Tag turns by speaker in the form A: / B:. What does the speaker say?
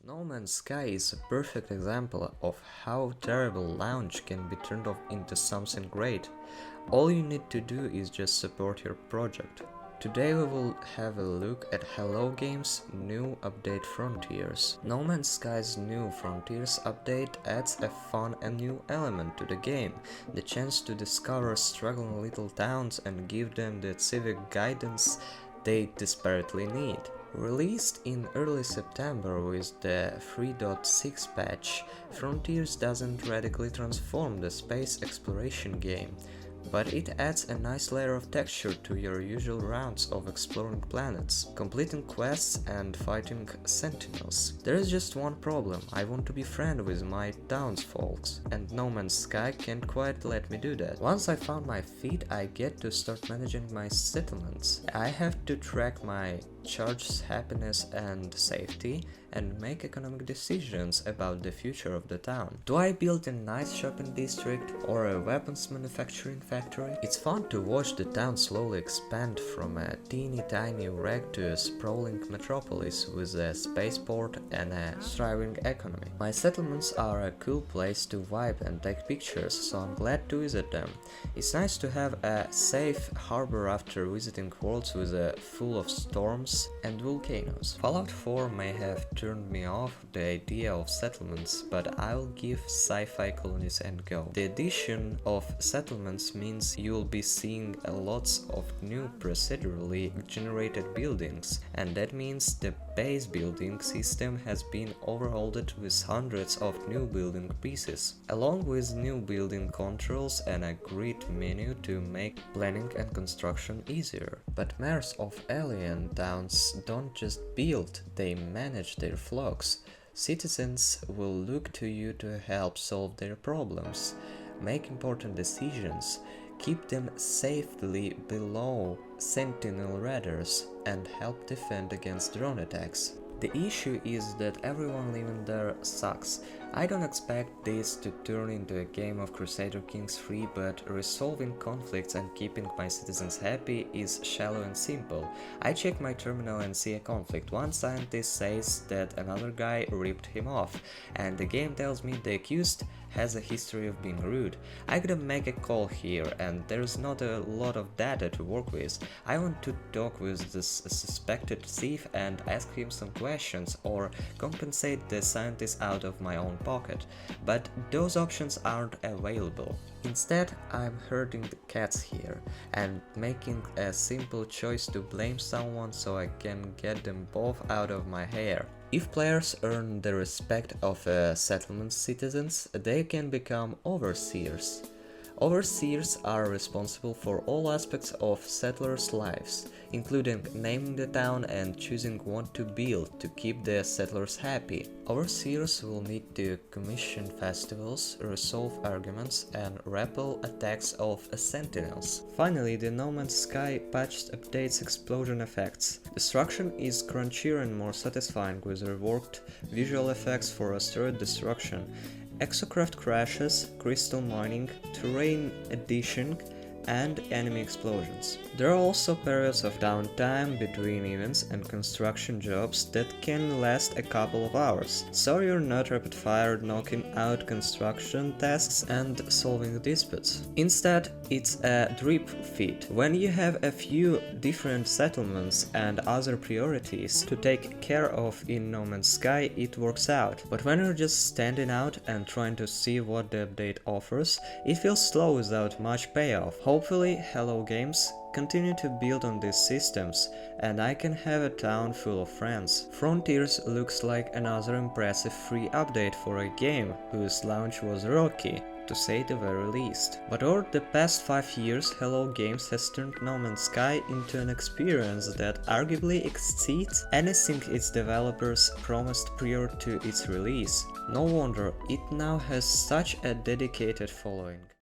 A: No Man's Sky is a perfect example of how terrible launch can be turned off into something great. All you need to do is just support your project. Today we will have a look at Hello Games' new update Frontiers. No Man's Sky's new Frontiers update adds a fun and new element to the game, the chance to discover struggling little towns and give them the civic guidance they desperately need. Released in early September with the 3.6 patch, Frontiers doesn't radically transform the space exploration game, but it adds a nice layer of texture to your usual rounds of exploring planets, completing quests and fighting sentinels. There is just one problem: I want to be friends with my townsfolks, and No Man's Sky can't quite let me do that. Once I found my feet, I get to start managing my settlements. I have to track my charge's happiness and safety, and make economic decisions about the future of the town. Do I build a nice shopping district or a weapons manufacturing factory? It's fun to watch the town slowly expand from a teeny tiny wreck to a sprawling metropolis with a spaceport and a thriving economy. My settlements are a cool place to vibe and take pictures, so I'm glad to visit them. It's nice to have a safe harbor after visiting worlds with full of storms and volcanoes. Fallout 4 may have turned me off the idea of settlements, but I'll give sci-fi colonies a go. The addition of settlements means you'll be seeing lots of new procedurally generated buildings, and that means the base building system has been overhauled with hundreds of new building pieces, along with new building controls and a grid menu to make planning and construction easier. But mayors of alien towns don't just build, they manage their flocks. Citizens will look to you to help solve their problems, make important decisions, keep them safely below sentinel radars, and help defend against drone attacks. The issue is that everyone living there sucks. I don't expect this to turn into a game of Crusader Kings 3, but resolving conflicts and keeping my citizens happy is shallow and simple. I check my terminal and see a conflict. One scientist says that another guy ripped him off, and the game tells me the accused has a history of being rude. I gotta make a call here, and there's not a lot of data to work with. I want to talk with this suspected thief and ask him some questions, or compensate the scientist out of my own pocket, but those options aren't available. Instead, I'm herding the cats here and making a simple choice to blame someone so I can get them both out of my hair. If players earn the respect of settlement citizens, they can become overseers. Overseers are responsible for all aspects of settlers' lives, including naming the town and choosing what to build to keep the settlers happy. Overseers will need to commission festivals, resolve arguments, and repel attacks of sentinels. Finally, the No Man's Sky patch updates explosion effects. Destruction is crunchier and more satisfying with reworked visual effects for asteroid destruction, exocraft crashes, crystal mining, terrain addition, and enemy explosions. There are also periods of downtime between events and construction jobs that can last a couple of hours, so you're not rapid fire knocking out construction tasks and solving disputes. Instead, it's a drip feed. When you have a few different settlements and other priorities to take care of in No Man's Sky, it works out. But when you're just standing out and trying to see what the update offers, it feels slow without much payoff. Hopefully, Hello Games continue to build on these systems, and I can have a town full of friends. Frontiers looks like another impressive free update for a game whose launch was rocky, to say the very least. But over the past 5 years, Hello Games has turned No Man's Sky into an experience that arguably exceeds anything its developers promised prior to its release. No wonder it now has such a dedicated following.